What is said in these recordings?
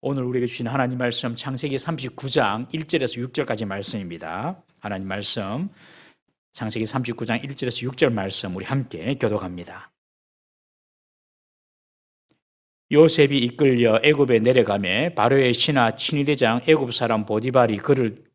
오늘 우리에게 주신 하나님 말씀 창세기 39장 1절에서 6절까지 말씀입니다. 하나님 말씀 창세기 39장 1절에서 6절 말씀 우리 함께 교독합니다. 요셉이 이끌려 애굽에 내려가매 바로의 신하 친위대장 애굽 사람 보디발이 그를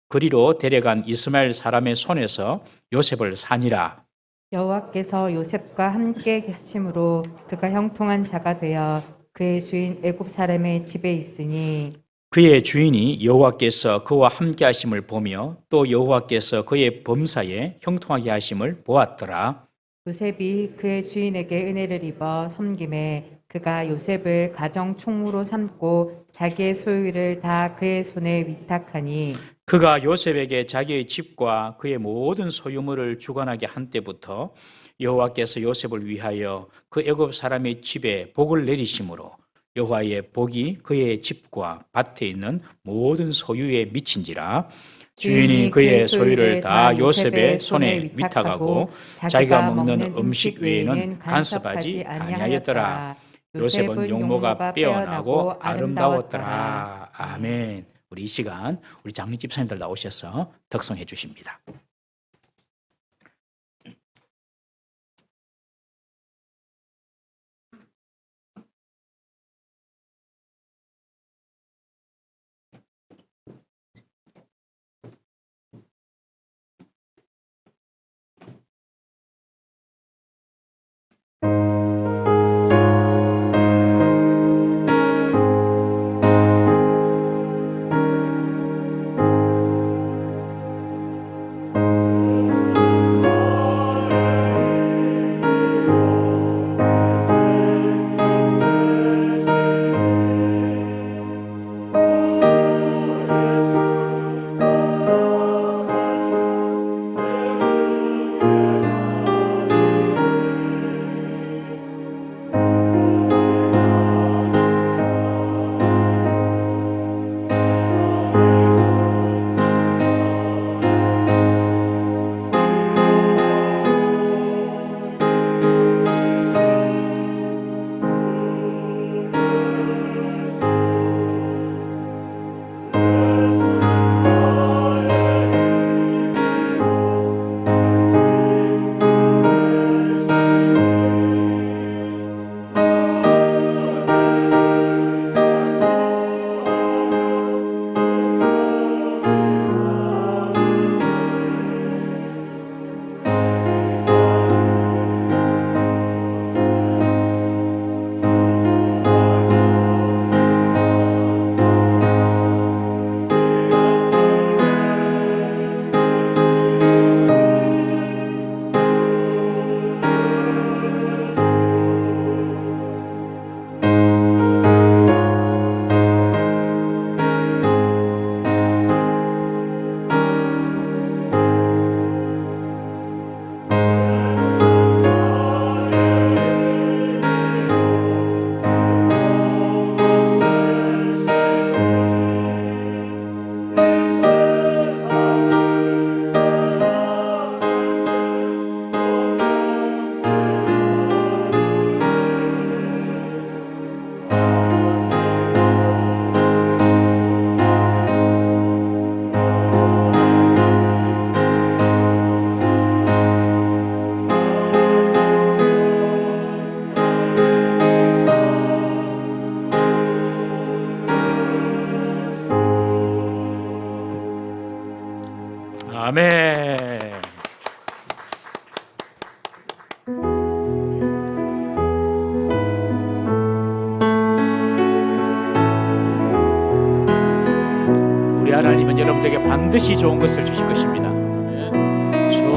그리로 데려간 이스마엘 사람의 손에서 요셉을 사니라. 여호와께서 요셉과 함께 하심으로 그가 형통한 자가 되어 그의 주인 애굽 사람의 집에 있으니 그의 주인이 여호와께서 그와 함께 하심을 보며 또 여호와께서 그의 범사에 형통하게 하심을 보았더라. 요셉이 그의 주인에게 은혜를 입어 섬김에 그가 요셉을 가정 총무로 삼고 자기의 소유를 다 그의 손에 위탁하니 그가 요셉에게 자기의 집과 그의 모든 소유물을 주관하게 한 때부터 여호와께서 요셉을 위하여 그 애굽 사람의 집에 복을 내리심으로 여호와의 복이 그의 집과 밭에 있는 모든 소유에 미친지라. 주인이 그의 소유를 다 요셉의 손에 위탁하고 자기가 먹는 음식 외에는 간섭하지 아니하였더라. 요셉은 용모가 빼어나고 아름다웠더라. 아멘. 우리 이 시간 우리 장로 집사님들 나오셔서 덕송해 주십니다. 아멘. 우리 하나님은 여러분들에게 반드시 좋은 것을 주실 것입니다. 좋으신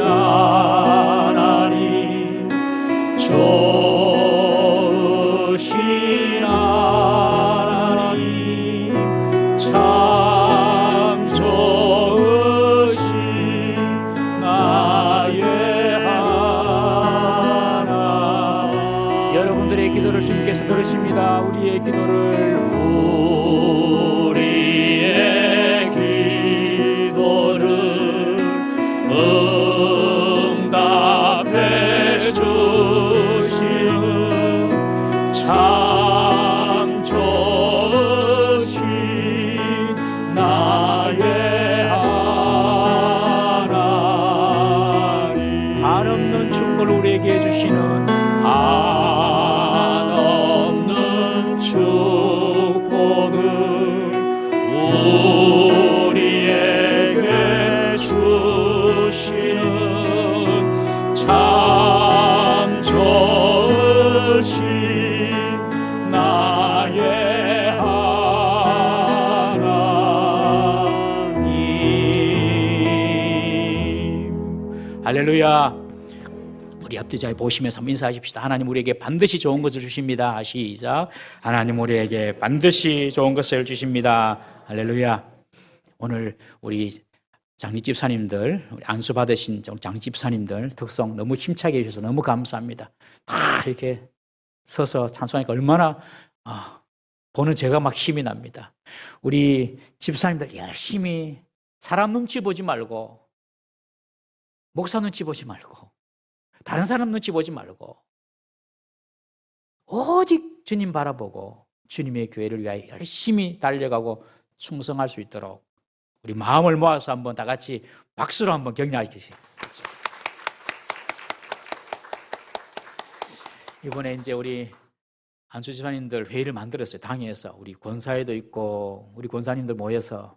하나님, 좋으신 하나님, 참 좋으신 나의 하나님. 여러분들의 기도를 주님께서 들으십니다. 우리의 기도를 응답해 주시는 참 참 좋으신 나의 하나님. 할렐루야. 우리 앞뒤 잘 보시면서 인사하십시다. 하나님 우리에게 반드시 좋은 것을 주십니다. 시작. 하나님 우리에게 반드시 좋은 것을 주십니다. 할렐루야. 오늘 우리 장립집사님들, 우리 안수 받으신 장립집사님들 특성 너무 힘차게 해주셔서 너무 감사합니다. 다 이렇게 서서 찬송하니까 얼마나 보는 제가 막 힘이 납니다. 우리 집사님들 열심히 사람 눈치 보지 말고, 목사 눈치 보지 말고, 다른 사람 눈치 보지 말고 오직 주님 바라보고 주님의 교회를 위하여 열심히 달려가고 충성할 수 있도록 우리 마음을 모아서 한번 다 같이 박수로 한번 격려하시겠습니다. 이번에 이제 우리 안수 집사님들 회의를 만들었어요. 당에서 우리 권사회도 있고 우리 권사님들 모여서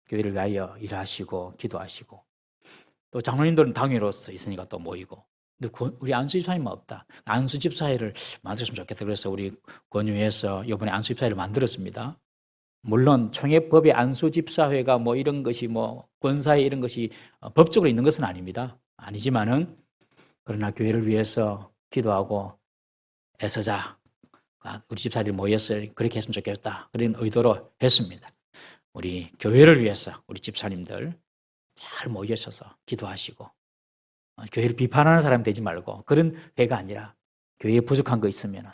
교회를 위하여 일하시고 기도하시고, 또 장로님들은 당회로서 있으니까 또 모이고, 근데 우리 안수 집사님은 없다. 안수 집사회를 만들었으면 좋겠다. 그래서 우리 권유해서 이번에 안수 집사회를 만들었습니다. 물론 총회법의 안수 집사회가 뭐 이런 것이 뭐 권사회 이런 것이 법적으로 있는 것은 아닙니다. 아니지만은 그러나 교회를 위해서 기도하고 애써자. 우리 집사들이 모여서 그렇게 했으면 좋겠다. 그런 의도로 했습니다. 우리 교회를 위해서 우리 집사님들 잘 모여셔서 기도하시고, 교회를 비판하는 사람이 되지 말고 그런 회가 아니라 교회에 부족한 거 있으면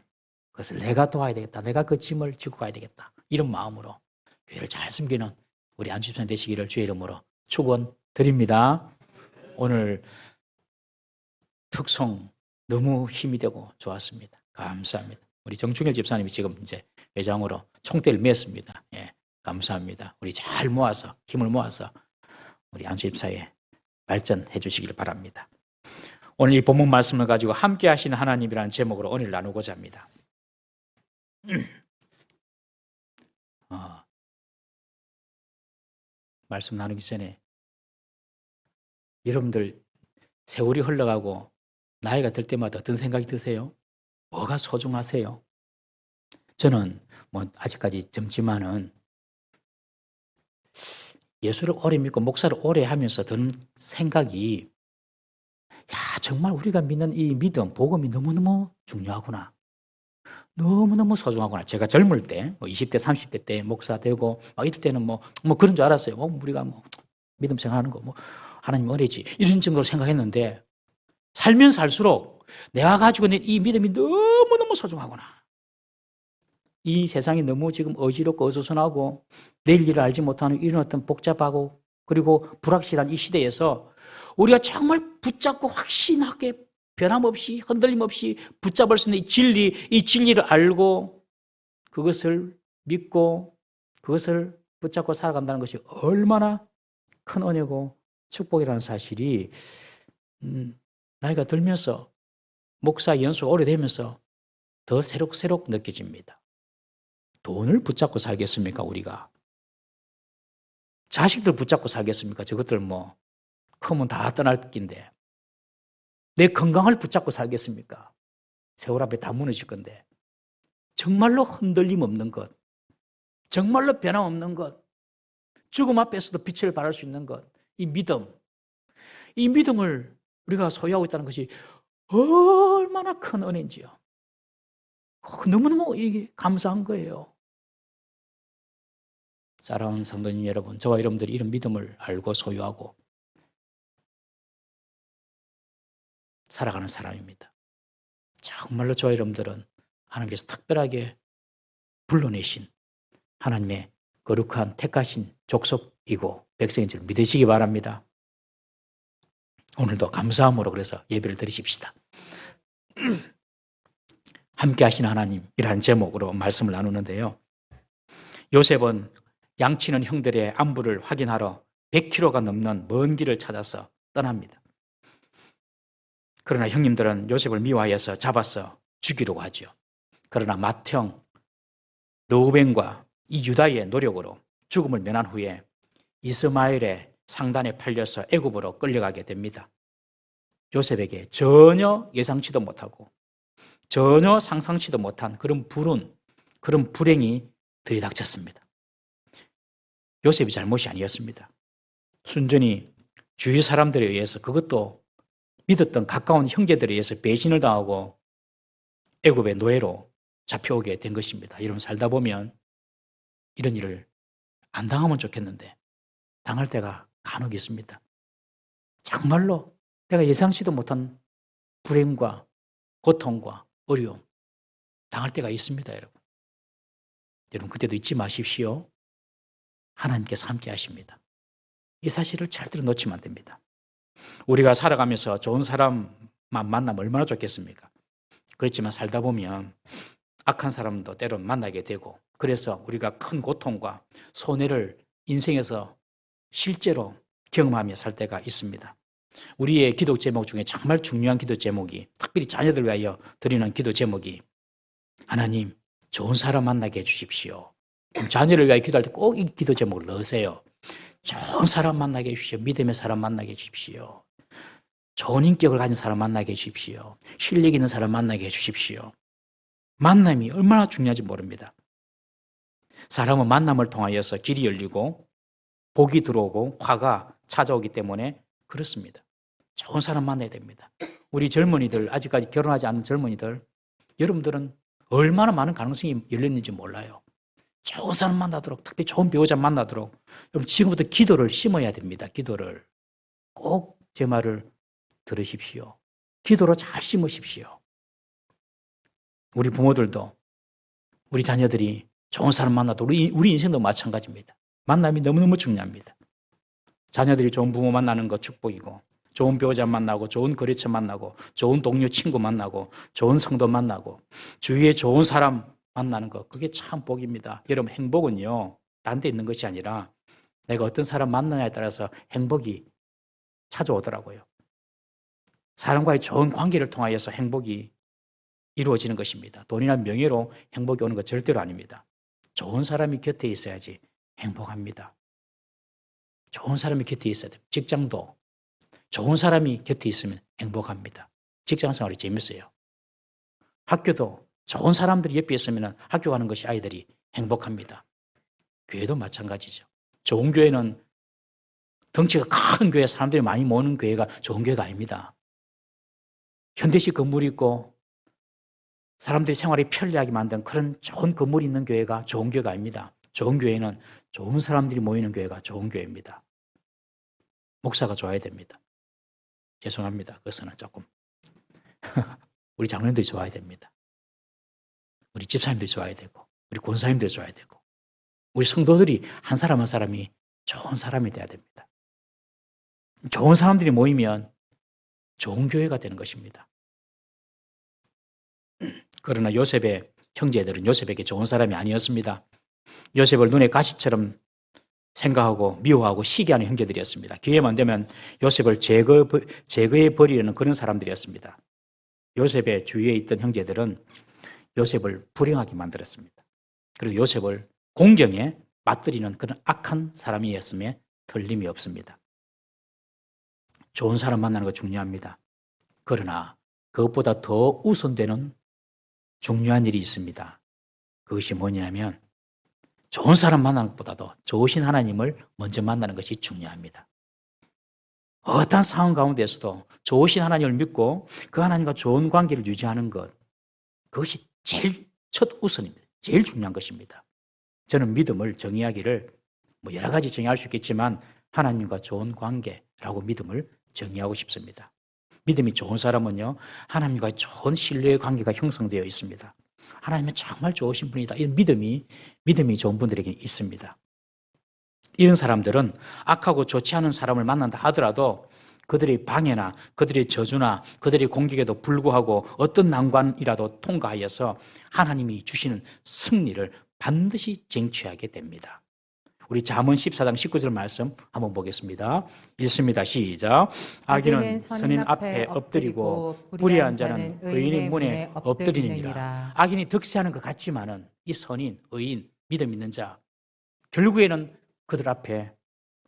그것을 내가 도와야 되겠다. 내가 그 짐을 지고 가야 되겠다. 이런 마음으로 교회를 잘 섬기는 우리 안수 집사님 되시기를 주의 이름으로 축원드립니다. 오늘 특송 너무 힘이 되고 좋았습니다. 감사합니다. 우리 정충일 집사님이 지금 이제 회장으로 총대를 맸습니다. 예, 감사합니다. 우리 잘 모아서 힘을 모아서 우리 안수 집사에 발전해 주시길 바랍니다. 오늘 이 본문 말씀을 가지고 함께 하시는 하나님이라는 제목으로 오늘 나누고자 합니다. 말씀 나누기 전에 여러분들 세월이 흘러가고 나이가 들 때마다 어떤 생각이 드세요? 뭐가 소중하세요? 저는 뭐 아직까지 젊지만은 예수를 오래 믿고 목사를 오래 하면서 드는 생각이, 정말 우리가 믿는 이 믿음, 복음이 너무너무 중요하구나. 너무너무 소중하구나. 제가 젊을 때, 20대, 30대 때 목사 되고, 이럴 때는 뭐 그런 줄 알았어요. 우리가 믿음 생활하는 거, 하나님 은혜지. 이런 정도로 생각했는데, 살면 살수록 내가 가지고 있는 이 믿음이 너무너무 소중하구나. 이 세상이 너무 지금 어지럽고 어수선하고 내일 일을 알지 못하는 이런 어떤 복잡하고 그리고 불확실한 이 시대에서 우리가 정말 붙잡고 확신하게 변함없이 흔들림 없이 붙잡을 수 있는 이 진리를 알고 그것을 믿고 그것을 붙잡고 살아간다는 것이 얼마나 큰 은혜고 축복이라는 사실이 나이가 들면서 목사 연수가 오래되면서 더 새록새록 느껴집니다. 돈을 붙잡고 살겠습니까, 우리가? 자식들 붙잡고 살겠습니까? 저것들 크면 다 떠날 낀데. 내 건강을 붙잡고 살겠습니까? 세월 앞에 다 무너질 건데. 정말로 흔들림 없는 것, 정말로 변함 없는 것, 죽음 앞에서도 빛을 발할 수 있는 것, 이 믿음을 우리가 소유하고 있다는 것이 얼마나 큰 은혜인지요. 너무너무 이게 감사한 거예요. 사랑하는 성도님 여러분, 저와 여러분들이 이런 믿음을 알고 소유하고 살아가는 사람입니다. 정말로 저와 여러분들은 하나님께서 특별하게 불러내신 하나님의 거룩한 택하신 족속이고 백성인 줄 믿으시기 바랍니다. 오늘도 감사함으로 그래서 예배를 드리십시다. 함께 하시는 하나님이라는 제목으로 말씀을 나누는데요. 요셉은 양치는 형들의 안부를 확인하러 100km가 넘는 먼 길을 찾아서 떠납니다. 그러나 형님들은 요셉을 미워해서 잡아서 죽이려고 하죠. 그러나 맏형 르우벤과 이 유다의 노력으로 죽음을 면한 후에 이스마엘의 상단에 팔려서 애굽으로 끌려가게 됩니다. 요셉에게 전혀 예상치도 못하고 전혀 상상치도 못한 그런 그런 불행이 들이닥쳤습니다. 요셉이 잘못이 아니었습니다. 순전히 주위 사람들에 의해서, 그것도 믿었던 가까운 형제들에 의해서 배신을 당하고 애굽의 노예로 잡혀오게 된 것입니다. 여러분, 살다 보면 이런 일을 안 당하면 좋겠는데 당할 때가 간혹 있습니다. 정말로 내가 예상치도 못한 불행과 고통과 어려움 당할 때가 있습니다, 여러분. 여러분, 그때도 잊지 마십시오. 하나님께서 함께 하십니다. 이 사실을 절대로 놓치면 안 됩니다. 우리가 살아가면서 좋은 사람만 만나면 얼마나 좋겠습니까? 그렇지만 살다 보면 악한 사람도 때론 만나게 되고, 그래서 우리가 큰 고통과 손해를 인생에서 실제로 경험하며 살 때가 있습니다. 우리의 기도 제목 중에 정말 중요한 기도 제목이, 특별히 자녀들 위하여 드리는 기도 제목이, 하나님, 좋은 사람 만나게 해주십시오. 자녀를 위하여 기도할 때 꼭 이 기도 제목을 넣으세요. 좋은 사람 만나게 해주십시오. 믿음의 사람 만나게 해주십시오. 좋은 인격을 가진 사람 만나게 해주십시오. 실력 있는 사람 만나게 해주십시오. 만남이 얼마나 중요한지 모릅니다. 사람은 만남을 통하여서 길이 열리고 복이 들어오고 화가 찾아오기 때문에 그렇습니다. 좋은 사람 만나야 됩니다. 우리 젊은이들, 아직까지 결혼하지 않은 젊은이들, 여러분들은 얼마나 많은 가능성이 열렸는지 몰라요. 좋은 사람 만나도록, 특히 좋은 배우자 만나도록 여러분 지금부터 기도를 심어야 됩니다. 기도를. 꼭 제 말을 들으십시오. 기도로 잘 심으십시오. 우리 부모들도, 우리 자녀들이 좋은 사람 만나도 우리 인생도 마찬가지입니다. 만남이 너무너무 중요합니다. 자녀들이 좋은 부모 만나는 거 축복이고, 좋은 배우자 만나고, 좋은 거래처 만나고, 좋은 동료 친구 만나고, 좋은 성도 만나고, 주위에 좋은 사람 만나는 거, 그게 참 복입니다. 여러분, 행복은요, 딴 데 있는 것이 아니라 내가 어떤 사람 만나냐에 따라서 행복이 찾아오더라고요. 사람과의 좋은 관계를 통하여서 행복이 이루어지는 것입니다. 돈이나 명예로 행복이 오는 것 절대로 아닙니다. 좋은 사람이 곁에 있어야지 행복합니다. 좋은 사람이 곁에 있어야 돼요. 직장도 좋은 사람이 곁에 있으면 행복합니다. 직장 생활이 재밌어요. 학교도 좋은 사람들이 옆에 있으면 학교 가는 것이 아이들이 행복합니다. 교회도 마찬가지죠. 좋은 교회는 덩치가 큰 교회, 사람들이 많이 모이는 교회가 좋은 교회가 아닙니다. 현대식 건물이 있고 사람들이 생활이 편리하게 만든 그런 좋은 건물이 있는 교회가 좋은 교회가 아닙니다. 좋은 교회는 좋은 사람들이 모이는 교회가 좋은 교회입니다. 목사가 좋아야 됩니다. 죄송합니다. 그것은 조금. 우리 장로님들이 좋아야 됩니다. 우리 집사님들이 좋아야 되고, 우리 권사님들이 좋아야 되고, 우리 성도들이 한 사람 한 사람이 좋은 사람이 돼야 됩니다. 좋은 사람들이 모이면 좋은 교회가 되는 것입니다. 그러나 요셉의 형제들은 요셉에게 좋은 사람이 아니었습니다. 요셉을 눈에 가시처럼 생각하고 미워하고 시기하는 형제들이었습니다. 기회만 되면 요셉을 제거해 버리려는 그런 사람들이었습니다. 요셉의 주위에 있던 형제들은 요셉을 불행하게 만들었습니다. 그리고 요셉을 공경에 맞들이는 그런 악한 사람이었음에 틀림이 없습니다. 좋은 사람 만나는 거 중요합니다. 그러나 그것보다 더 우선되는 중요한 일이 있습니다. 그것이 뭐냐면 좋은 사람 만나는 것보다도 좋으신 하나님을 먼저 만나는 것이 중요합니다. 어떠한 상황 가운데서도 좋으신 하나님을 믿고 그 하나님과 좋은 관계를 유지하는 것, 그것이 제일 첫 우선입니다. 제일 중요한 것입니다. 저는 믿음을 정의하기를 여러 가지 정의할 수 있겠지만 하나님과 좋은 관계라고 믿음을 정의하고 싶습니다. 믿음이 좋은 사람은요, 하나님과 좋은 신뢰의 관계가 형성되어 있습니다. 하나님은 정말 좋으신 분이다. 이런 믿음이 좋은 분들에게 있습니다. 이런 사람들은 악하고 좋지 않은 사람을 만난다 하더라도 그들의 방해나 그들의 저주나 그들의 공격에도 불구하고 어떤 난관이라도 통과하여서 하나님이 주시는 승리를 반드시 쟁취하게 됩니다. 우리 잠언 14장 19절 말씀 한번 보겠습니다. 읽습니다. 시작. 악인은 선인 앞에 엎드리고 불의한 자는 의인의 문에 엎드리느니라. 악인이 득세하는 것 같지만은 이 선인, 의인, 믿음 있는 자 결국에는 그들 앞에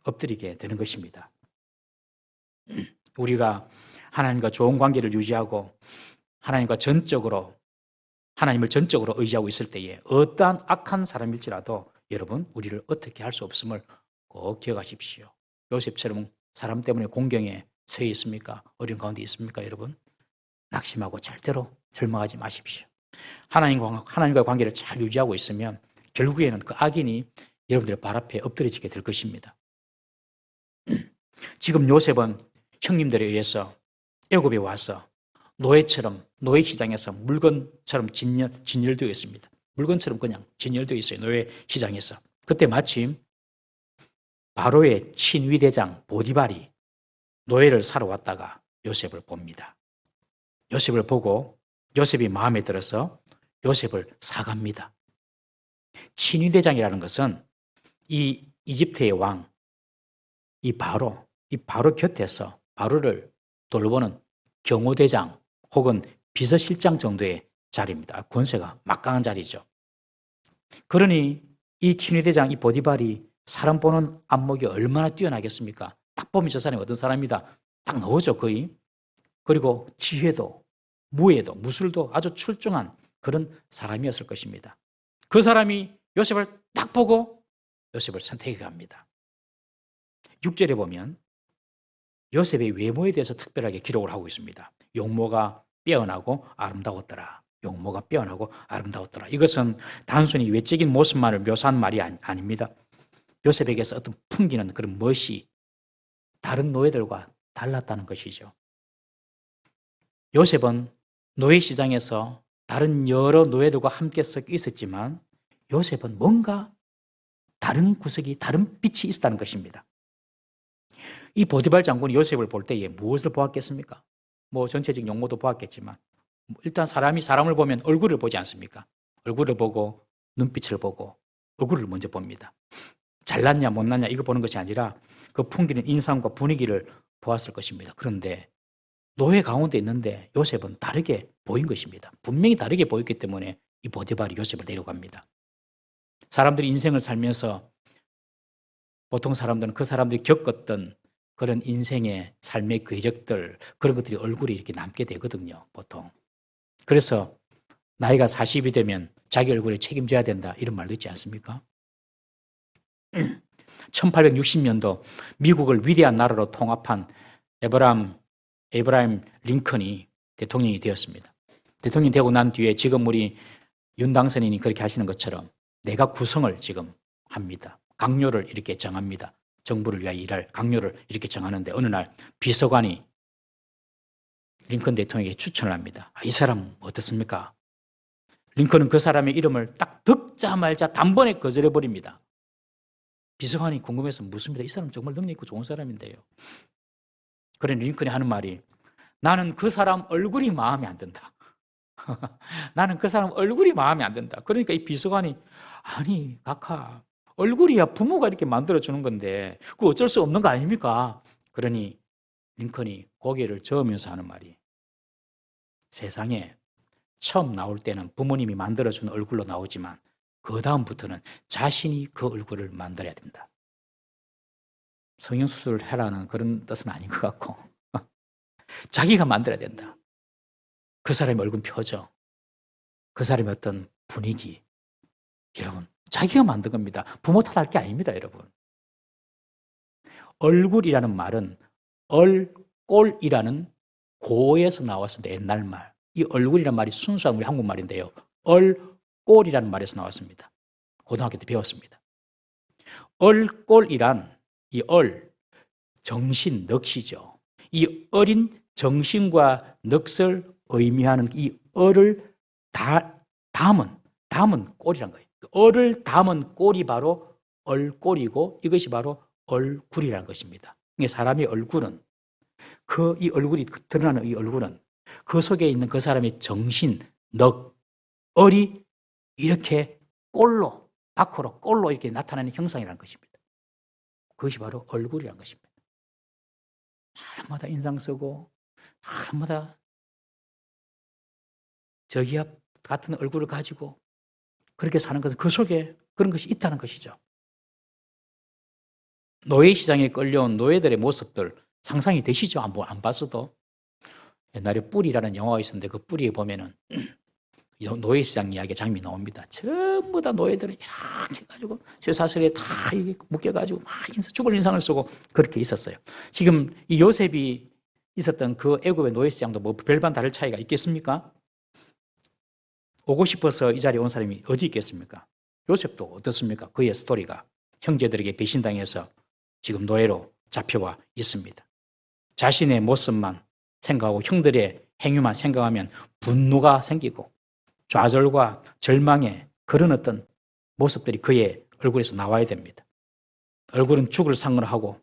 엎드리게 되는 것입니다. 우리가 하나님과 좋은 관계를 유지하고 하나님을 전적으로 의지하고 있을 때에 어떠한 악한 사람일지라도 여러분 우리를 어떻게 할 수 없음을 꼭 기억하십시오. 요셉처럼 사람 때문에 공경에 처해 있습니까? 어려운 가운데 있습니까, 여러분? 낙심하고 절대로 절망하지 마십시오. 하나님과의 관계를 잘 유지하고 있으면 결국에는 그 악인이 여러분들의 발 앞에 엎드려지게 될 것입니다. 지금 요셉은 형님들에 의해서 애굽에 와서 노예처럼 노예 시장에서 물건처럼 진열되어 있습니다. 물건처럼 그냥 진열되어 있어요. 노예 시장에서. 그때 마침 바로의 친위대장 보디발이 노예를 사러 왔다가 요셉을 봅니다. 요셉을 보고 요셉이 마음에 들어서 요셉을 사갑니다. 친위대장이라는 것은 이 이집트의 왕, 이 바로 곁에서 바로를 돌보는 경호대장 혹은 비서실장 정도의 자리입니다. 권세가 막강한 자리죠. 그러니 이 친위대장, 이 보디발이 사람 보는 안목이 얼마나 뛰어나겠습니까? 딱 보면 저 사람이 어떤 사람이다. 딱 나오죠, 거의. 그리고 지혜도, 무예도, 무술도 아주 출중한 그런 사람이었을 것입니다. 그 사람이 요셉을 딱 보고 요셉을 선택해 갑니다. 6절에 보면 요셉의 외모에 대해서 특별하게 기록을 하고 있습니다. 용모가 빼어나고 아름다웠더라. 용모가 빼어나고 아름다웠더라. 이것은 단순히 외적인 모습만을 묘사한 말이 아닙니다. 요셉에게서 어떤 풍기는 그런 멋이 다른 노예들과 달랐다는 것이죠. 요셉은 노예 시장에서 다른 여러 노예들과 함께 섞여 있었지만 요셉은 뭔가 다른 구석이, 다른 빛이 있었다는 것입니다. 이 보디발 장군이 요셉을 볼 때에 무엇을 보았겠습니까? 전체적인 용모도 보았겠지만 일단 사람이 사람을 보면 얼굴을 보지 않습니까? 얼굴을 보고 눈빛을 보고 얼굴을 먼저 봅니다. 잘났냐 못났냐 이거 보는 것이 아니라 그 풍기는 인상과 분위기를 보았을 것입니다. 그런데 노예 가운데 있는데 요셉은 다르게 보인 것입니다. 분명히 다르게 보였기 때문에 이 보디발이 요셉을 데려갑니다. 사람들이 인생을 살면서 보통 사람들은 그 사람들이 겪었던 그런 인생의 삶의 궤적들, 그런 것들이 얼굴에 이렇게 남게 되거든요, 보통. 그래서 나이가 40이 되면 자기 얼굴에 책임져야 된다, 이런 말도 있지 않습니까? 1860년도 미국을 위대한 나라로 통합한 에브라임 링컨이 대통령이 되었습니다. 대통령이 되고 난 뒤에 지금 우리 윤 당선인이 그렇게 하시는 것처럼 내각 구성을 지금 합니다. 강요를 이렇게 정합니다. 정부를 위하여 일할 강요를 이렇게 정하는데 어느 날 비서관이 링컨 대통령에게 추천을 합니다. 이 사람 어떻습니까? 링컨은 그 사람의 이름을 딱 듣자마자 단번에 거절해버립니다. 비서관이 궁금해서 묻습니다. 이 사람 정말 능력 있고 좋은 사람인데요. 그런데 링컨이 하는 말이 나는 그 사람 얼굴이 마음에 안 든다. 나는 그 사람 얼굴이 마음에 안 든다. 그러니까 이 비서관이 아니 각하 얼굴이야 부모가 이렇게 만들어주는 건데 그거 어쩔 수 없는 거 아닙니까? 그러니 링컨이 고개를 저으면서 하는 말이 세상에 처음 나올 때는 부모님이 만들어준 얼굴로 나오지만 그 다음부터는 자신이 그 얼굴을 만들어야 된다. 성형수술을 해라는 그런 뜻은 아닌 것 같고 자기가 만들어야 된다. 그 사람의 얼굴 표정, 그 사람의 어떤 분위기, 여러분 자기가 만든 겁니다. 부모 탓할 게 아닙니다, 여러분. 얼굴이라는 말은 얼꼴이라는 고에서 나왔습니다. 옛날 말. 이 얼굴이라는 말이 순수한 우리 한국말인데요. 얼꼴이라는 말에서 나왔습니다. 고등학교 때 배웠습니다. 얼꼴이란 이 정신, 넋이죠. 이 어린 정신과 넋을 의미하는 이 얼을 담은 꼴이란 거예요. 얼을 담은 꼴이 바로 얼꼴이고 이것이 바로 얼굴이라는 것입니다. 사람의 얼굴은 이 얼굴이 드러나는 이 얼굴은 그 속에 있는 그 사람의 정신, 넋, 얼이 이렇게 밖으로 꼴로 이렇게 나타나는 형상이라는 것입니다. 그것이 바로 얼굴이라는 것입니다. 사람마다 인상 쓰고 사람마다 저기압 같은 얼굴을 가지고 그렇게 사는 것은 그 속에 그런 것이 있다는 것이죠. 노예 시장에 끌려온 노예들의 모습들 상상이 되시죠? 안 봤어도. 옛날에 뿔이라는 영화가 있었는데 그 뿔에 보면은 노예시장 이야기 장면이 나옵니다. 전부 다 노예들은 이렇게 해가지고 쇠사슬에 다 이게 묶여가지고 막 죽을 인상을 쓰고 그렇게 있었어요. 지금 이 요셉이 있었던 그 애굽의 노예시장도 뭐 별반 다를 차이가 있겠습니까? 오고 싶어서 이 자리에 온 사람이 어디 있겠습니까? 요셉도 어떻습니까? 그의 스토리가 형제들에게 배신당해서 지금 노예로 잡혀와 있습니다. 자신의 모습만 생각하고 형들의 행위만 생각하면 분노가 생기고 좌절과 절망의 그런 어떤 모습들이 그의 얼굴에서 나와야 됩니다. 얼굴은 죽을 상을 하고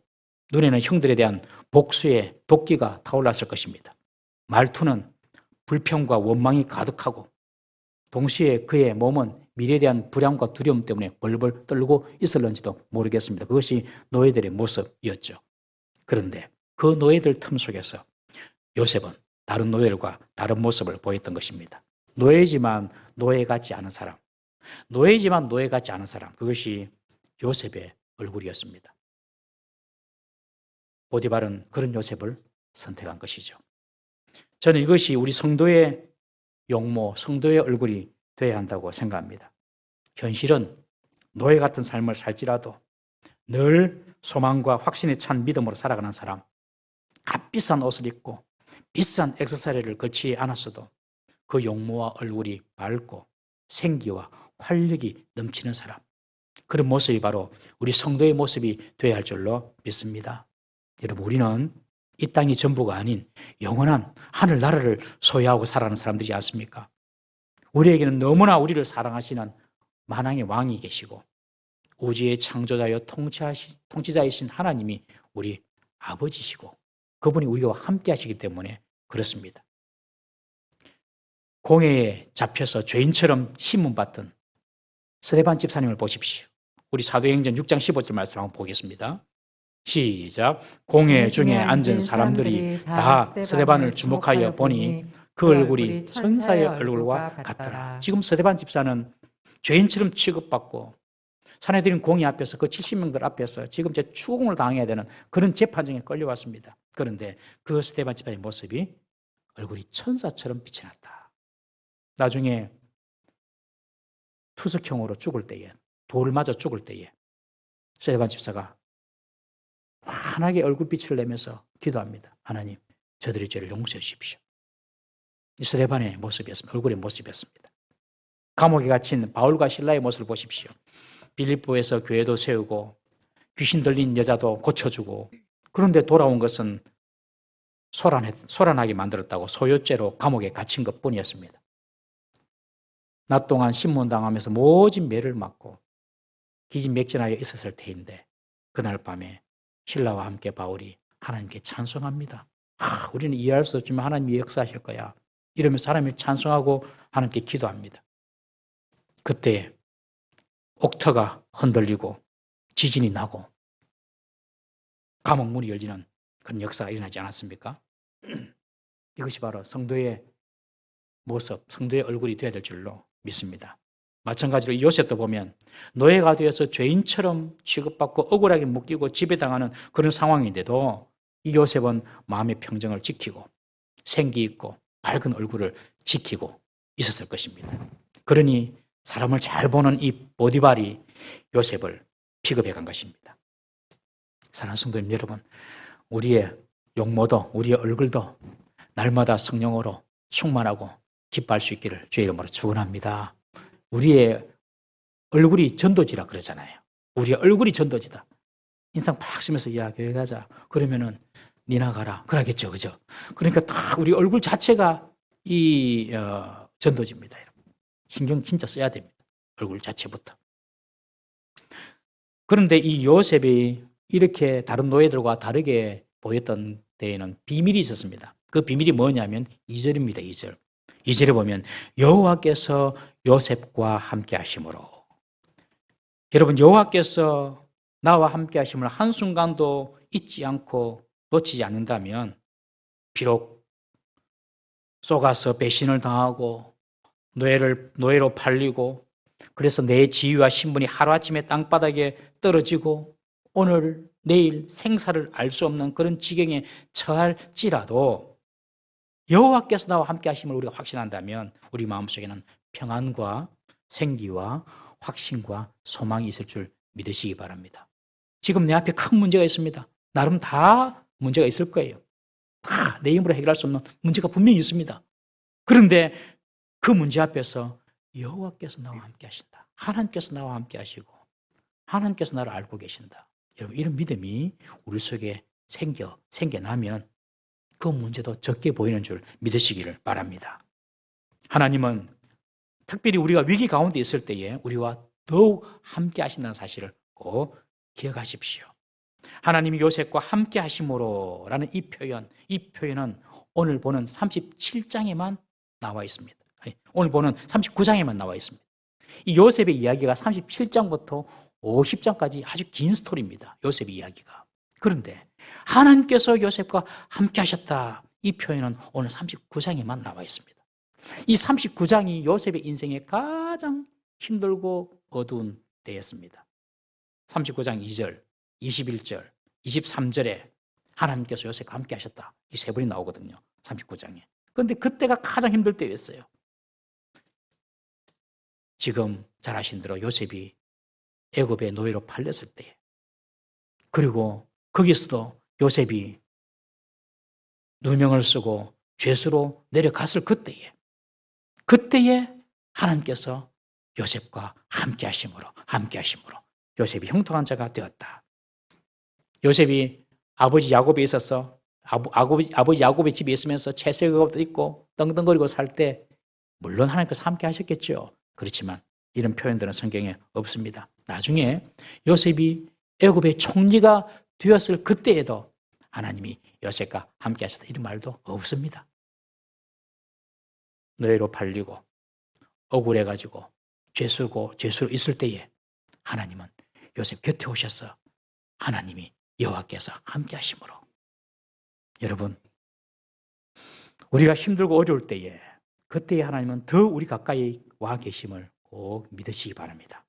눈에는 형들에 대한 복수의 도끼가 타올랐을 것입니다. 말투는 불평과 원망이 가득하고 동시에 그의 몸은 미래에 대한 불안과 두려움 때문에 벌벌 떨고 있을런지도 모르겠습니다. 그것이 노예들의 모습이었죠. 그런데 그 노예들 틈 속에서 요셉은 다른 노예들과 다른 모습을 보였던 것입니다. 노예지만 노예 같지 않은 사람, 노예지만 노예 같지 않은 사람, 그것이 요셉의 얼굴이었습니다. 보디발은 그런 요셉을 선택한 것이죠. 저는 이것이 우리 성도의 용모, 성도의 얼굴이 되어야 한다고 생각합니다. 현실은 노예 같은 삶을 살지라도 늘 소망과 확신에 찬 믿음으로 살아가는 사람, 값비싼 옷을 입고 비싼 액세서리를 거치지 않았어도 그 용모와 얼굴이 밝고 생기와 활력이 넘치는 사람, 그런 모습이 바로 우리 성도의 모습이 되어야 할 줄로 믿습니다. 여러분, 우리는 이 땅이 전부가 아닌 영원한 하늘나라를 소유하고 살아가는 사람들이지 않습니까? 우리에게는 너무나 우리를 사랑하시는 만왕의 왕이 계시고 우주의 창조자여 통치자이신 하나님이 우리 아버지시고 그분이 우리와 함께 하시기 때문에 그렇습니다. 공회에 잡혀서 죄인처럼 신문받던 스데반 집사님을 보십시오. 우리 사도행전 6장 15절 말씀 한번 보겠습니다. 시작. 공회 중에 앉은 사람들이 다 스데반을 주목하여 보니 그 얼굴이 천사의 얼굴과 같더라. 지금 스데반 집사는 죄인처럼 취급받고 사내들인 공의 앞에서 그 70명들 앞에서 지금 이제 추궁을 당해야 되는 그런 재판정에 끌려왔습니다. 그런데 그 스데반 집사의 모습이 얼굴이 천사처럼 빛이 났다. 나중에 투석형으로 죽을 때에, 돌을 맞아 죽을 때에 스데반 집사가 환하게 얼굴빛을 내면서 기도합니다. 하나님, 저들의 죄를 용서해 주십시오. 이 스데반의 모습이었습니다. 얼굴의 모습이었습니다. 감옥에 갇힌 바울과 실라의 모습을 보십시오. 빌립보에서 교회도 세우고 귀신 들린 여자도 고쳐주고, 그런데 돌아온 것은 소란하게 만들었다고 소요죄로 감옥에 갇힌 것뿐이었습니다. 낮 동안 신문당하면서 모진 매를 맞고 기진맥진하여 있었을 때인데 그날 밤에 신라와 함께 바울이 하나님께 찬송합니다. 우리는 이해할 수 없지만 하나님이 역사하실 거야, 이러면서 하나님을 찬송하고 하나님께 기도합니다. 그때 옥터가 흔들리고 지진이 나고 감옥 문이 열리는 그런 역사가 일어나지 않았습니까? 이것이 바로 성도의 모습, 성도의 얼굴이 되어야 될 줄로 믿습니다. 마찬가지로 이 요셉도 보면 노예가 되어서 죄인처럼 취급받고 억울하게 묶이고 지배당하는 그런 상황인데도 이 요셉은 마음의 평정을 지키고 생기 있고 밝은 얼굴을 지키고 있었을 것입니다. 그러니 사람을 잘 보는 이 보디발이 요셉을 픽업해 간 것입니다. 사랑하는 성도님 여러분, 우리의 용모도 우리의 얼굴도 날마다 성령으로 충만하고 기뻐할 수 있기를 주의 이름으로 축원합니다. 우리의 얼굴이 전도지라 그러잖아요. 우리의 얼굴이 전도지다. 인상 팍 쓰면서 야, 교회 가자 그러면은 니나 가라 그러겠죠, 그죠? 그러니까 딱 우리 얼굴 자체가 이 전도지입니다. 여러분. 신경 진짜 써야 됩니다. 얼굴 자체부터. 그런데 이 요셉이 이렇게 다른 노예들과 다르게 보였던 데에는 비밀이 있었습니다. 그 비밀이 뭐냐면 2절입니다. 2절. 2절에 보면 여호와께서 요셉과 함께 하심으로. 여러분, 여호와께서 나와 함께 하심을 한순간도 잊지 않고 놓치지 않는다면 비록 속아서 배신을 당하고 노예로 팔리고 그래서 내 지위와 신분이 하루아침에 땅바닥에 떨어지고 오늘 내일 생사를 알 수 없는 그런 지경에 처할지라도 여호와께서 나와 함께 하심을 우리가 확신한다면 우리 마음속에는 평안과 생기와 확신과 소망이 있을 줄 믿으시기 바랍니다. 지금 내 앞에 큰 문제가 있습니다. 나름 다 문제가 있을 거예요. 다 내 힘으로 해결할 수 없는 문제가 분명히 있습니다. 그런데 그 문제 앞에서 여호와께서 나와 함께 하신다. 하나님께서 나와 함께 하시고 하나님께서 나를 알고 계신다. 여러분, 이런 믿음이 우리 속에 생겨나면 그 문제도 적게 보이는 줄 믿으시기를 바랍니다. 하나님은 특별히 우리가 위기 가운데 있을 때에 우리와 더욱 함께 하신다는 사실을 꼭 기억하십시오. 하나님이 요셉과 함께 하심으로 라는 이 표현은 오늘 보는 37장에만 나와 있습니다. 오늘 보는 39장에만 나와 있습니다. 이 요셉의 이야기가 37장부터 50장까지 아주 긴 스토리입니다. 요셉의 이야기가. 그런데 하나님께서 요셉과 함께 하셨다. 이 표현은 오늘 39장에만 나와 있습니다. 이 39장이 요셉의 인생에 가장 힘들고 어두운 때였습니다. 39장 2절, 21절, 23절에 하나님께서 요셉과 함께 하셨다. 이 세 번이 나오거든요. 39장에. 그런데 그때가 가장 힘들 때였어요. 지금 잘 아신 대로 요셉이 애굽의 노예로 팔렸을 때, 그리고 거기서도 요셉이 누명을 쓰고 죄수로 내려갔을 그때에 하나님께서 요셉과 함께 하심으로 요셉이 형통한 자가 되었다. 요셉이 아버지 야곱에 있어서 아버지 야곱의 집에 있으면서 채색업도 있고 떵떵거리고 살 때 물론 하나님께서 함께 하셨겠죠. 그렇지만 이런 표현들은 성경에 없습니다. 나중에 요셉이 애굽의 총리가 되었을 그때에도 하나님이 요셉과 함께 하셨다 이런 말도 없습니다. 노예로 팔리고 억울해가지고 죄수로 있을 때에 하나님은 요셉 곁에 오셔서 하나님이 여호와께서 함께 하심으로, 여러분, 우리가 힘들고 어려울 때에 그때에 하나님은 더 우리 가까이 와 계심을 꼭 믿으시기 바랍니다.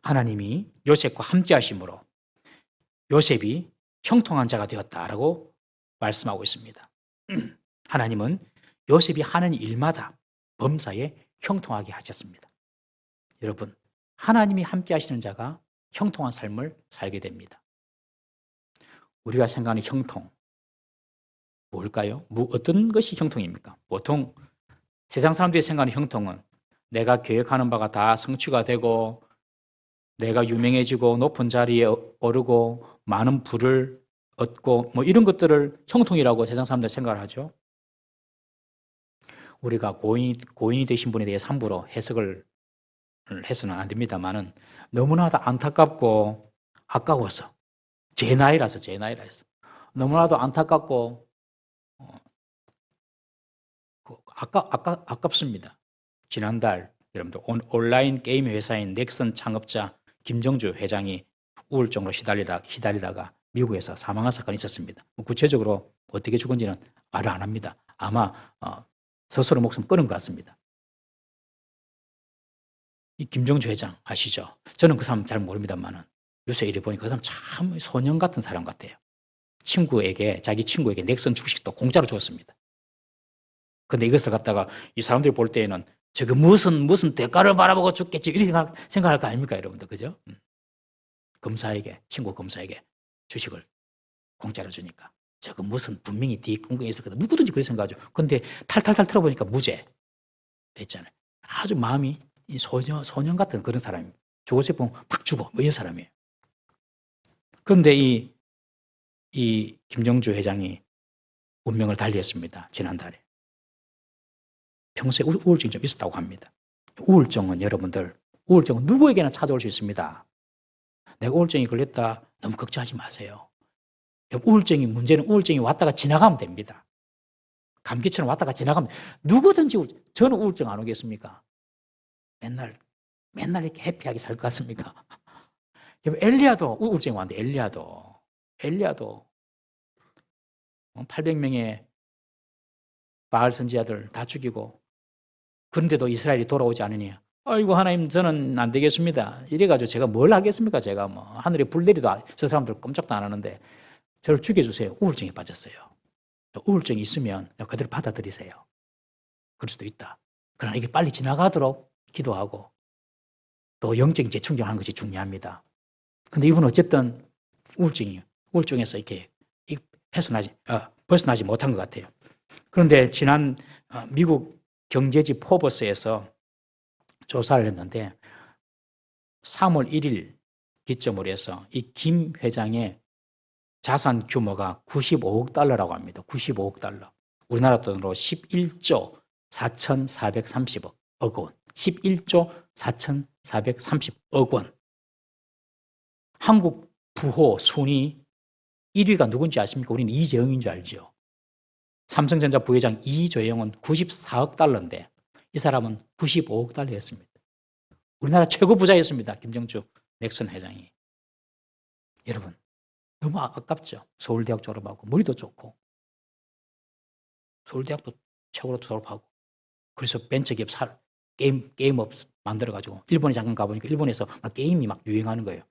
하나님이 요셉과 함께 하심으로 요셉이 형통한 자가 되었다라고 말씀하고 있습니다. 하나님은 요셉이 하는 일마다 범사에 형통하게 하셨습니다. 여러분, 하나님이 함께 하시는 자가 형통한 삶을 살게 됩니다. 우리가 생각하는 형통, 뭘까요? 어떤 것이 형통입니까? 보통 세상 사람들이 생각하는 형통은 내가 계획하는 바가 다 성취가 되고 내가 유명해지고 높은 자리에 오르고 많은 부를 얻고 뭐 이런 것들을 형통이라고 세상 사람들이 생각을 하죠. 우리가 고인이 되신 분에 대해 함부로 해석을 해서는 안 됩니다만은 너무나도 안타깝고 아까워서 제 나이라서 너무나도 안타깝고 아깝습니다. 지난달 여러분들 온라인 게임 회사인 넥슨 창업자 김정주 회장이 우울증으로 시달리다가 미국에서 사망한 사건이 있었습니다. 구체적으로 어떻게 죽은지는 말을 안 합니다. 아마 스스로 목숨 끊은 것 같습니다. 이 김정주 회장 아시죠? 저는 그 사람 잘 모릅니다만은 요새 이래 보니까 그 사람 참 소년 같은 사람 같아요. 자기 친구에게 넥슨 주식도 공짜로 줬습니다. 근데 이것을 갖다가 이 사람들이 볼 때에는 저거 무슨 대가를 바라보고 죽겠지 이렇게 생각할 거 아닙니까, 여러분들, 그죠? 친구 검사에게 주식을 공짜로 주니까 저거 무슨 분명히 뒷궁금이 있을 거다. 누구든지 그렇게 생각하죠. 근데 탈탈탈 털어보니까 무죄 됐잖아요. 아주 마음이 소년 같은 그런 사람입니다. 죽고 싶으면 팍 죽어 뭐 이런 사람이에요. 그런데 이 김정주 회장이 운명을 달리했습니다. 지난달에. 평소에 우울증이 좀 있었다고 합니다. 우울증은 누구에게나 찾아올 수 있습니다. 내가 우울증이 걸렸다 너무 걱정하지 마세요. 문제는 우울증이 왔다가 지나가면 됩니다. 감기처럼 왔다가 지나가면 누구든지 저는 우울증 안 오겠습니까? 맨날 이렇게 해피하게 살 것 같습니까? 엘리야도 우울증이 왔는데 엘리야도 800명의 바알 선지자들 다 죽이고 그런데도 이스라엘이 돌아오지 않으니 아이고 하나님 저는 안 되겠습니다. 이래가지고 제가 뭘 하겠습니까? 제가 뭐 하늘에 불 내리도 저 사람들 꼼짝도 안 하는데 저를 죽여주세요. 우울증에 빠졌어요. 우울증이 있으면 그대로 받아들이세요. 그럴 수도 있다. 그러나 이게 빨리 지나가도록 기도하고 또 영적인 재충전하는 것이 중요합니다. 근데 이분은 어쨌든 우울증에서 이렇게 벗어나지 못한 것 같아요. 그런데 지난 미국 경제지 포버스에서 조사를 했는데 3월 1일 기점으로 해서 이 김 회장의 자산 규모가 95억 달러라고 합니다. 95억 달러. 우리나라 돈으로 11조 4,430억 원. 11조 4,430억 원. 한국 부호 순위 1위가 누군지 아십니까? 우리는 이재용인 줄 알죠. 삼성전자 부회장 이재용은 94억 달러인데 이 사람은 95억 달러였습니다. 우리나라 최고 부자였습니다. 김정주 넥슨 회장이. 여러분 너무 아깝죠. 서울대학 졸업하고 머리도 좋고 서울대학도 최고로 졸업하고 그래서 벤처기업 게임업 만들어가지고 일본에 잠깐 가보니까 일본에서 막 게임이 막 유행하는 거예요.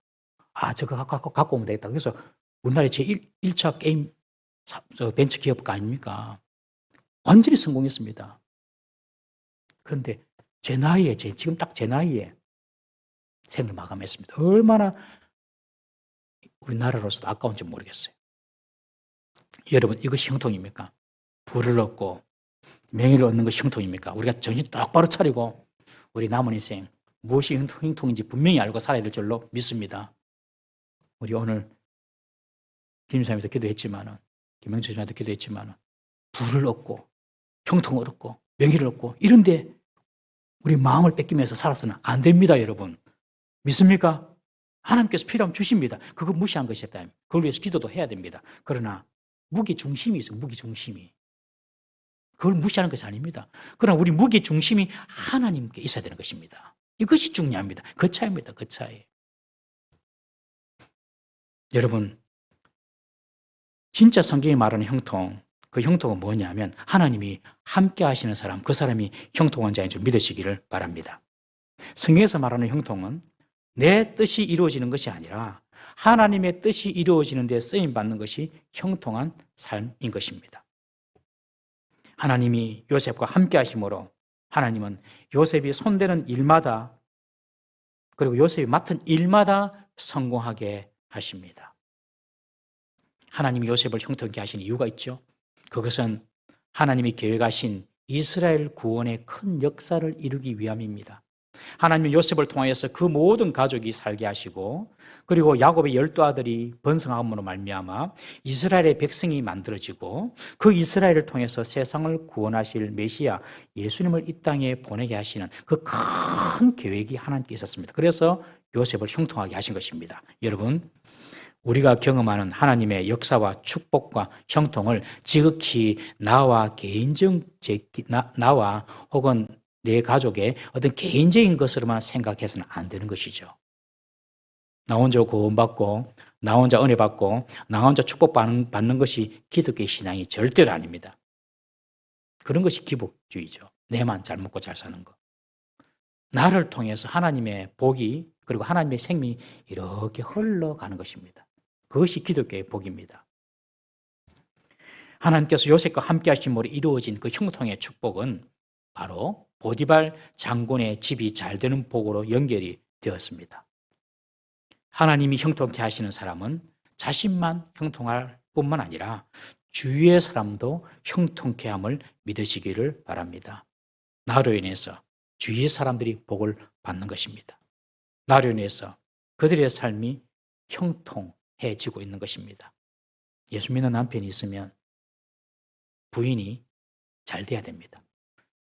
아 저거 갖고 오면 되겠다. 그래서 우리나라의 제1차 게임 벤처기업가 아닙니까? 완전히 성공했습니다. 그런데 제 나이에 지금 딱 제 나이에 생을 마감했습니다. 얼마나 우리나라로서도 아까운지 모르겠어요. 여러분 이것이 형통입니까? 부를 얻고 명예를 얻는 것이 형통입니까? 우리가 정신 똑바로 차리고 우리 남은 인생 무엇이 형통인지 분명히 알고 살아야 될 줄로 믿습니다. 우리 오늘 김사님도 기도했지만은 김명철 씨한테 기도했지만은 부를 얻고 형통을 얻고 명예를 얻고 이런데 우리 마음을 뺏기면서 살아서는 안 됩니다, 여러분. 믿습니까? 하나님께서 필요하면 주십니다. 그거 무시한 것이었다. 그걸 위해서 기도도 해야 됩니다. 그러나 무게중심이 있어요. 무게중심이. 그걸 무시하는 것이 아닙니다. 그러나 우리 무게중심이 하나님께 있어야 되는 것입니다. 이것이 중요합니다. 그 차이입니다. 그 차이. 여러분 진짜 성경이 말하는 형통, 그 형통은 뭐냐면 하나님이 함께 하시는 사람, 그 사람이 형통한 자인 줄 믿으시기를 바랍니다. 성경에서 말하는 형통은 내 뜻이 이루어지는 것이 아니라 하나님의 뜻이 이루어지는 데 쓰임받는 것이 형통한 삶인 것입니다. 하나님이 요셉과 함께 하심으로 하나님은 요셉이 손대는 일마다 그리고 요셉이 맡은 일마다 성공하게 하십니다. 하나님이 요셉을 형통케 하신 이유가 있죠. 그것은 하나님이 계획하신 이스라엘 구원의 큰 역사를 이루기 위함입니다. 하나님은 요셉을 통하여서 그 모든 가족이 살게 하시고 그리고 야곱의 12아들이 번성함으로 말미암아 이스라엘의 백성이 만들어지고 그 이스라엘을 통해서 세상을 구원하실 메시아 예수님을 이 땅에 보내게 하시는 그 큰 계획이 하나님께 있었습니다. 그래서 요셉을 형통하게 하신 것입니다. 여러분 우리가 경험하는 하나님의 역사와 축복과 형통을 지극히 나와 혹은 내 가족의 어떤 개인적인 것으로만 생각해서는 안 되는 것이죠. 나 혼자 구원받고 나 혼자 은혜 받고 나 혼자 축복받는 것이 기독교의 신앙이 절대로 아닙니다. 그런 것이 기복주의죠. 내만 잘 먹고 잘 사는 것. 나를 통해서 하나님의 복이 그리고 하나님의 생명이 이렇게 흘러가는 것입니다. 그것이 기독교의 복입니다. 하나님께서 요셉과 함께 하심으로 이루어진 그 형통의 축복은 바로 보디발 장군의 집이 잘 되는 복으로 연결이 되었습니다. 하나님이 형통케 하시는 사람은 자신만 형통할 뿐만 아니라 주위의 사람도 형통케 함을 믿으시기를 바랍니다. 나로 인해서 주위의 사람들이 복을 받는 것입니다. 나로 인해서 그들의 삶이 형통해지고 있는 것입니다. 예수 믿는 남편이 있으면 부인이 잘 돼야 됩니다.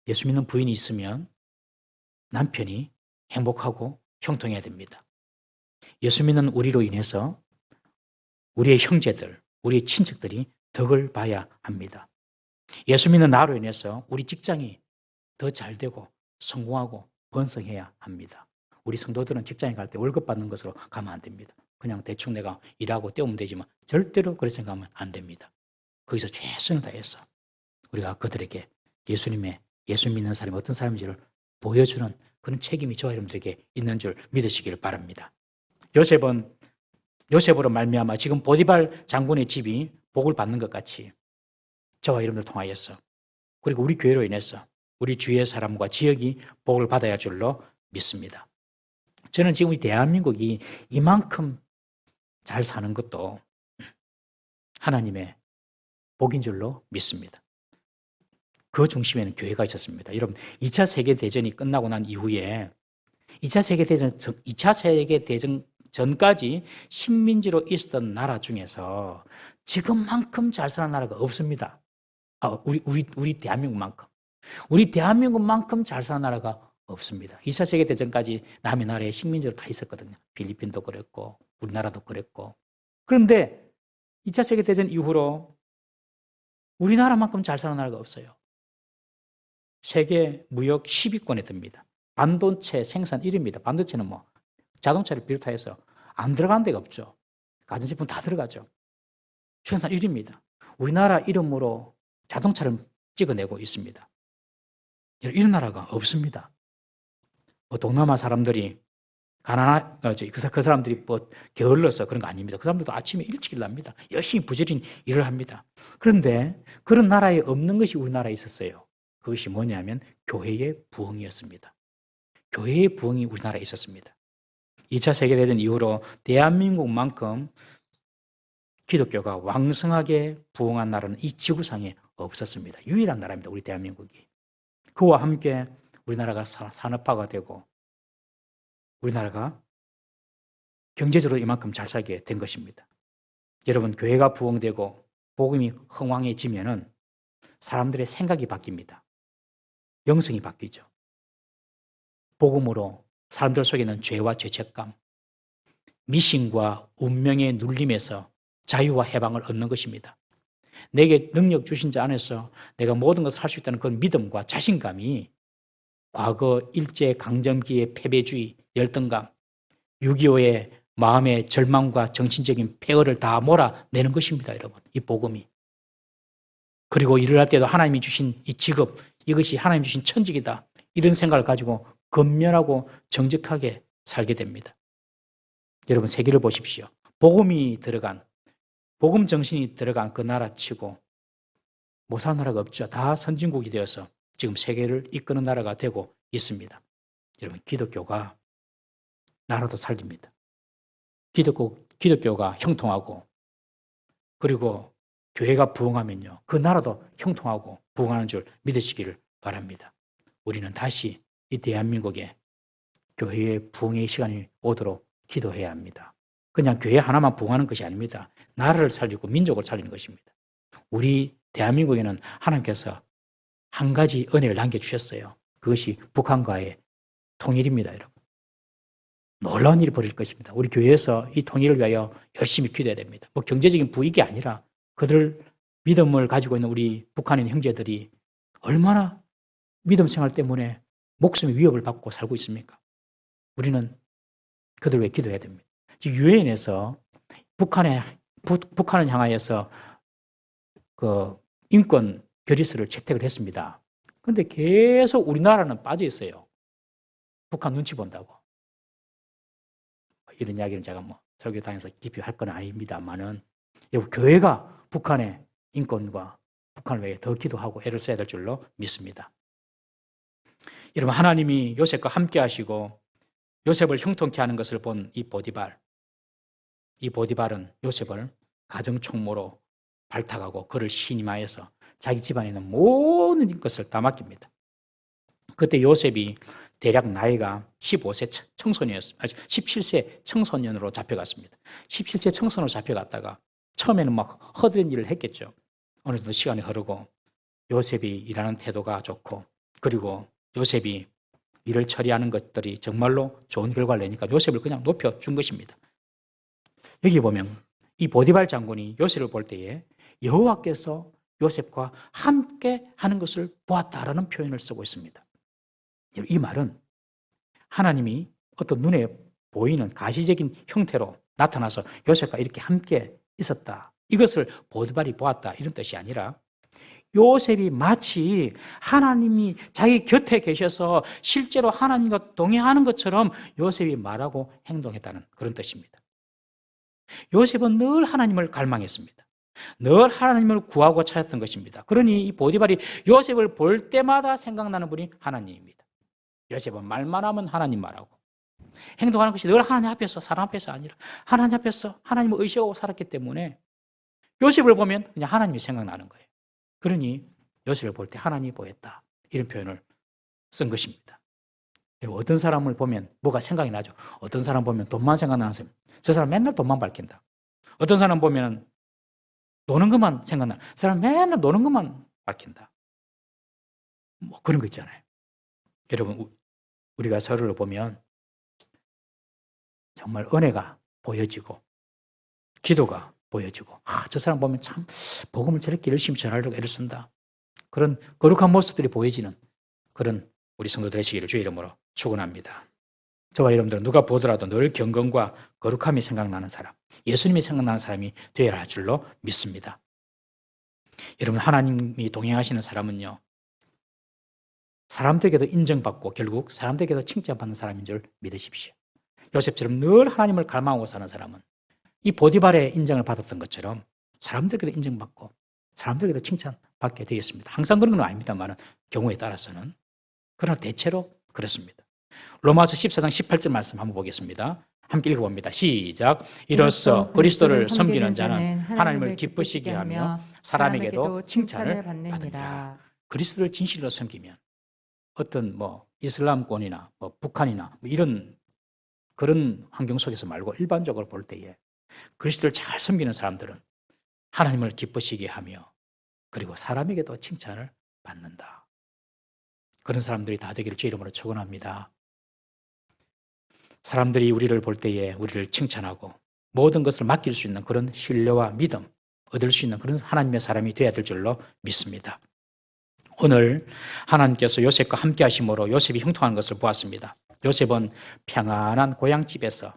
예수 믿는 부인이 있으면 남편이 행복하고 형통해야 됩니다. 예수 믿는 우리로 인해서 우리의 형제들, 우리의 친척들이 덕을 봐야 합니다. 예수 믿는 나로 인해서 우리 직장이 더 잘 되고 성공하고 번성해야 합니다. 우리 성도들은 직장에 갈 때 월급 받는 것으로 가면 안 됩니다. 그냥 대충 내가 일하고 때우면 되지만 절대로 그렇게 생각하면 안 됩니다. 거기서 최선을 다해서 우리가 그들에게 예수 믿는 사람이 어떤 사람인지를 보여주는 그런 책임이 저와 여러분들에게 있는 줄 믿으시기를 바랍니다. 요셉은 요셉으로 말미암아 지금 보디발 장군의 집이 복을 받는 것 같이 저와 여러분들 통하여서, 그리고 우리 교회로 인해서 우리 주위의 사람과 지역이 복을 받아야 할 줄로 믿습니다. 저는 지금 우리 대한민국이 이만큼 잘 사는 것도 하나님의 복인 줄로 믿습니다. 그 중심에는 교회가 있었습니다. 여러분, 2차 세계대전이 끝나고 난 이후에 2차 세계대전 전까지 식민지로 있었던 나라 중에서 지금만큼 잘 사는 나라가 없습니다. 우리 대한민국만큼. 우리 대한민국만큼 잘 사는 나라가 없습니다. 2차 세계대전까지 남의 나라에 식민지로 다 있었거든요. 필리핀도 그랬고, 우리나라도 그랬고. 그런데 2차 세계대전 이후로 우리나라만큼 잘 사는 나라가 없어요. 세계 무역 10위권에 듭니다. 반도체 생산 1위입니다. 반도체는 뭐 자동차를 비롯해서 안 들어가는 데가 없죠. 가전제품 다 들어가죠. 생산 1위입니다. 우리나라 이름으로 자동차를 찍어내고 있습니다. 이런 나라가 없습니다. 동남아 사람들이 그 사람들이 뭐 게을러서 그런 거 아닙니다. 그 사람들도 아침에 일찍 일납니다. 열심히 부지런히 일을 합니다. 그런데 그런 나라에 없는 것이 우리나라에 있었어요. 그것이 뭐냐면 교회의 부흥이었습니다. 교회의 부흥이 우리나라에 있었습니다. 2차 세계대전 이후로 대한민국만큼 기독교가 왕성하게 부흥한 나라는 이 지구상에 없었습니다. 유일한 나라입니다. 우리 대한민국이. 그와 함께 우리나라가 산업화가 되고 우리나라가 경제적으로 이만큼 잘 살게 된 것입니다. 여러분, 교회가 부흥되고 복음이 흥왕해지면은 사람들의 생각이 바뀝니다. 영성이 바뀌죠. 복음으로 사람들 속에는 죄와 죄책감, 미신과 운명의 눌림에서 자유와 해방을 얻는 것입니다. 내게 능력 주신 자 안에서 내가 모든 것을 할 수 있다는 그 믿음과 자신감이 과거 일제강점기의 패배주의, 열등감, 6.25의 마음의 절망과 정신적인 폐허를 다 몰아내는 것입니다, 여러분. 이 복음이. 그리고 일을 할 때도 하나님이 주신 이 직업, 이것이 하나님이 주신 천직이다. 이런 생각을 가지고 건면하고 정직하게 살게 됩니다. 여러분, 세계를 보십시오. 복음이 들어간, 복음 정신이 들어간 그 나라치고 못 사는 나라가 없죠. 다 선진국이 되어서 지금 세계를 이끄는 나라가 되고 있습니다. 여러분, 기독교가 나라도 살립니다. 기독교가 형통하고, 그리고 교회가 부흥하면요, 그 나라도 형통하고 부흥하는 줄 믿으시기를 바랍니다. 우리는 다시 이 대한민국에 교회의 부흥의 시간이 오도록 기도해야 합니다. 그냥 교회 하나만 부흥하는 것이 아닙니다. 나라를 살리고 민족을 살리는 것입니다. 우리 대한민국에는 하나님께서 한 가지 은혜를 남겨주셨어요. 그것이 북한과의 통일입니다, 여러분. 놀라운 일이 벌어질 것입니다. 우리 교회에서 이 통일을 위하여 열심히 기도해야 됩니다. 뭐 경제적인 부익이 아니라 그들 믿음을 가지고 있는 우리 북한에 있는 형제들이 얼마나 믿음 생활 때문에 목숨의 위협을 받고 살고 있습니까? 우리는 그들 위해 기도해야 됩니다. 지금 유엔에서 북한을 향하여서 그 인권 결의서를 채택을 했습니다. 그런데 계속 우리나라는 빠져 있어요. 북한 눈치 본다고. 이런 이야기는 제가 뭐 설교당에서 깊이 할 건 아닙니다만은, 교회가 북한의 인권과 북한을 위해 더 기도하고 애를 써야 될 줄로 믿습니다. 여러분, 하나님이 요셉과 함께 하시고 요셉을 형통케 하는 것을 본 이 보디발은 요셉을 가정총무로 발탁하고 그를 신임하여서 자기 집안에 있는 모든 것을 다 맡깁니다. 그때 요셉이 대략 나이가 17세 청소년으로 잡혀갔습니다. 17세 청소년으로 잡혀갔다가 처음에는 막 허드렛 일을 했겠죠. 어느 정도 시간이 흐르고 요셉이 일하는 태도가 좋고, 그리고 요셉이 일을 처리하는 것들이 정말로 좋은 결과를 내니까 요셉을 그냥 높여준 것입니다. 여기 보면 이 보디발 장군이 요셉을 볼 때에 여호와께서 요셉과 함께 하는 것을 보았다라는 표현을 쓰고 있습니다. 이 말은 하나님이 어떤 눈에 보이는 가시적인 형태로 나타나서 요셉과 이렇게 함께 있었다, 이것을 보디발이 보았다, 이런 뜻이 아니라 요셉이 마치 하나님이 자기 곁에 계셔서 실제로 하나님과 동행하는 것처럼 요셉이 말하고 행동했다는 그런 뜻입니다. 요셉은 늘 하나님을 갈망했습니다. 늘 하나님을 구하고 찾았던 것입니다. 그러니 이 보디발이 요셉을 볼 때마다 생각나는 분이 하나님입니다. 요셉은 말만 하면 하나님 말하고 행동하는 것이 늘 하나님 앞에서, 사람 앞에서 아니라 하나님 앞에서 하나님을 의식하고 살았기 때문에 요셉을 보면 그냥 하나님이 생각나는 거예요. 그러니 요셉을 볼 때 하나님이 보였다, 이런 표현을 쓴 것입니다. 어떤 사람을 보면 뭐가 생각이 나죠. 어떤 사람 보면 돈만 생각나는 사람, 저 사람 맨날 돈만 밝힌다. 어떤 사람 보면 노는 것만 생각나, 저 사람 맨날 노는 것만 밝힌다. 뭐 그런 거 있잖아요. 여러분, 우리가 서로를 보면 정말 은혜가 보여지고 기도가 보여지고, 저 사람 보면 참 복음을 저렇게 열심히 전하려고 애를 쓴다, 그런 거룩한 모습들이 보여지는 그런 우리 성도 되시기를 주의 이름으로 축원합니다. 저와 여러분들은 누가 보더라도 늘 경건과 거룩함이 생각나는 사람, 예수님이 생각나는 사람이 되어야 할 줄로 믿습니다. 여러분, 하나님이 동행하시는 사람은요, 사람들에게도 인정받고 결국 사람들에게도 칭찬받는 사람인 줄 믿으십시오. 요셉처럼 늘 하나님을 갈망하고 사는 사람은 이 보디발의 인정을 받았던 것처럼 사람들에게도 인정받고 사람들에게도 칭찬받게 되겠습니다. 항상 그런 건 아닙니다만 경우에 따라서는. 그러나 대체로 그렇습니다. 로마서 14장 18절 말씀 한번 보겠습니다. 함께 읽어봅니다. 시작. 이로써 그리스도를 섬기는 자는 하나님을 기쁘시게 하며 사람에게도 칭찬을 받느니라. 그리스도를 진실로 섬기면 어떤 이슬람권이나 북한이나 이런 그런 환경 속에서 말고 일반적으로 볼 때에 그리스도를 잘 섬기는 사람들은 하나님을 기쁘시게 하며 그리고 사람에게도 칭찬을 받는다. 그런 사람들이 다 되기를 주의 이름으로 축원합니다. 사람들이 우리를 볼 때에 우리를 칭찬하고 모든 것을 맡길 수 있는 그런 신뢰와 믿음 얻을 수 있는 그런 하나님의 사람이 되어야 될 줄로 믿습니다. 오늘 하나님께서 요셉과 함께 하심으로 요셉이 형통한 것을 보았습니다. 요셉은 평안한 고향집에서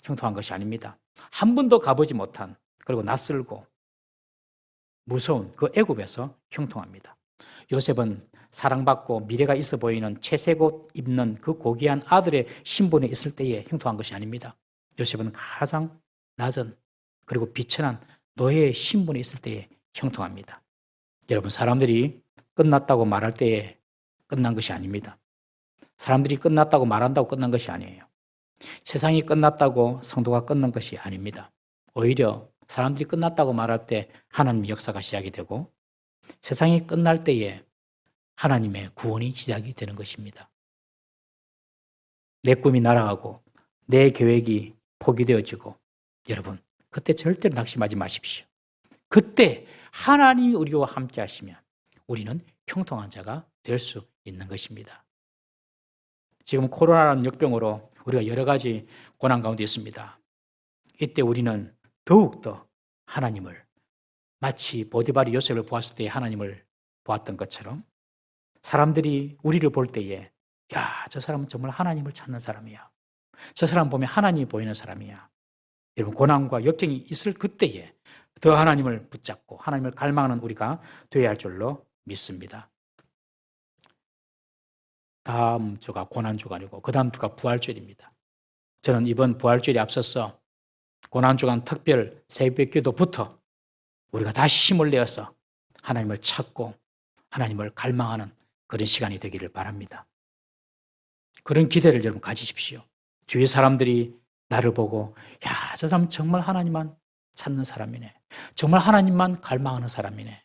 형통한 것이 아닙니다. 한 번도 가보지 못한, 그리고 낯설고 무서운 그 애굽에서 형통합니다. 요셉은 사랑받고 미래가 있어 보이는 채색옷 입는 그 고귀한 아들의 신분에 있을 때에 형통한 것이 아닙니다. 요셉은 가장 낮은 그리고 비천한 노예의 신분에 있을 때에 형통합니다. 여러분, 사람들이 끝났다고 말할 때에 끝난 것이 아닙니다. 사람들이 끝났다고 말한다고 끝난 것이 아니에요. 세상이 끝났다고 성도가 끝난 것이 아닙니다. 오히려 사람들이 끝났다고 말할 때 하나님의 역사가 시작이 되고 세상이 끝날 때에 하나님의 구원이 시작이 되는 것입니다. 내 꿈이 날아가고 내 계획이 포기되어지고, 여러분, 그때 절대로 낙심하지 마십시오. 그때 하나님이 우리와 함께 하시면 우리는 형통한 자가 될 수 있는 것입니다. 지금 코로나라는 역병으로 우리가 여러 가지 고난 가운데 있습니다. 이때 우리는 더욱더 하나님을, 마치 보디발이 요셉을 보았을 때 하나님을 보았던 것처럼 사람들이 우리를 볼 때에 저 사람은 정말 하나님을 찾는 사람이야, 저 사람 보면 하나님이 보이는 사람이야. 여러분, 고난과 역경이 있을 그때에 더 하나님을 붙잡고 하나님을 갈망하는 우리가 되어야 할 줄로 믿습니다. 다음 주가 고난주가 아니고 그 다음 주가 부활주일입니다. 저는 이번 부활주일에 앞서서 고난주간 특별 새벽 기도부터 우리가 다시 힘을 내어서 하나님을 찾고 하나님을 갈망하는 그런 시간이 되기를 바랍니다. 그런 기대를 여러분 가지십시오. 주위 사람들이 나를 보고 저 사람 정말 하나님만 찾는 사람이네, 정말 하나님만 갈망하는 사람이네,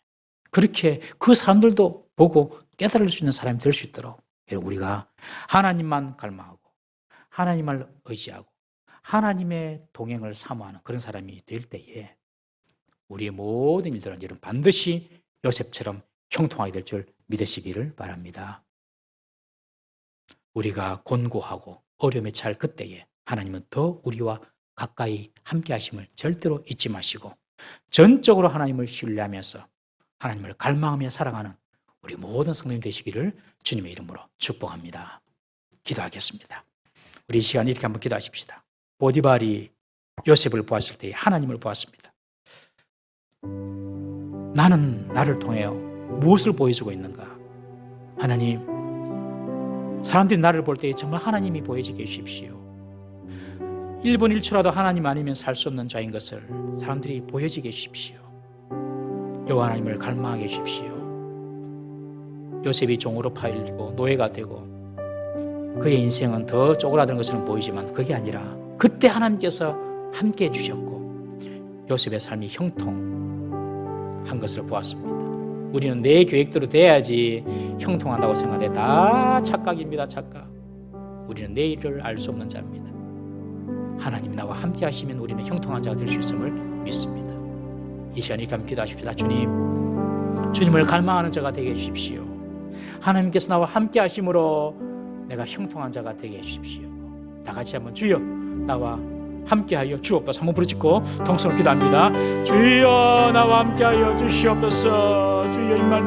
그렇게 그 사람들도 보고 깨달을 수 있는 사람이 될 수 있도록 우리가 하나님만 갈망하고 하나님을 의지하고 하나님의 동행을 사모하는 그런 사람이 될 때에 우리의 모든 일들은 여러분 반드시 요셉처럼 형통하게 될 줄 믿으시기를 바랍니다. 우리가 곤고하고 어려움에 처할 그때에 하나님은 더 우리와 가까이 함께 하심을 절대로 잊지 마시고 전적으로 하나님을 신뢰하면서 하나님을 갈망하며 살아가는 우리 모든 성도님 되시기를 주님의 이름으로 축복합니다. 기도하겠습니다. 우리 이 시간 이렇게 한번 기도하십시다. 보디발이 요셉을 보았을 때 하나님을 보았습니다. 나는 나를 통해 무엇을 보여주고 있는가? 하나님, 사람들이 나를 볼 때 정말 하나님이 보여지게 해주십시오. 1분 1초라도 하나님 아니면 살 수 없는 자인 것을 사람들이 보여지게 해주십시오. 여호와 하나님을 갈망하게 해주십시오. 요셉이 종으로 파일리고 노예가 되고 그의 인생은 더 쪼그라드는 것처럼 보이지만 그게 아니라 그때 하나님께서 함께 해주셨고 요셉의 삶이 형통한 것을 보았습니다. 우리는 내 계획대로 돼야지 형통한다고 생각해. 다 착각입니다. 착각. 우리는 내일을 알 수 없는 자입니다. 하나님이 나와 함께 하시면 우리는 형통한 자가 될 수 있음을 믿습니다. 이 시간 이렇게 함께 기도하십시다. 주님을 갈망하는 자가 되게 해주십시오. 하나님께서 나와 함께 하심으로 내가 형통한 자가 되게 해주십시오. 다 같이 한번 주여 나와 함께하여 주옵소서 한번 부르짖고 통성으로 기도합니다. 주여 나와 함께하여 주시옵소서. 주여 입만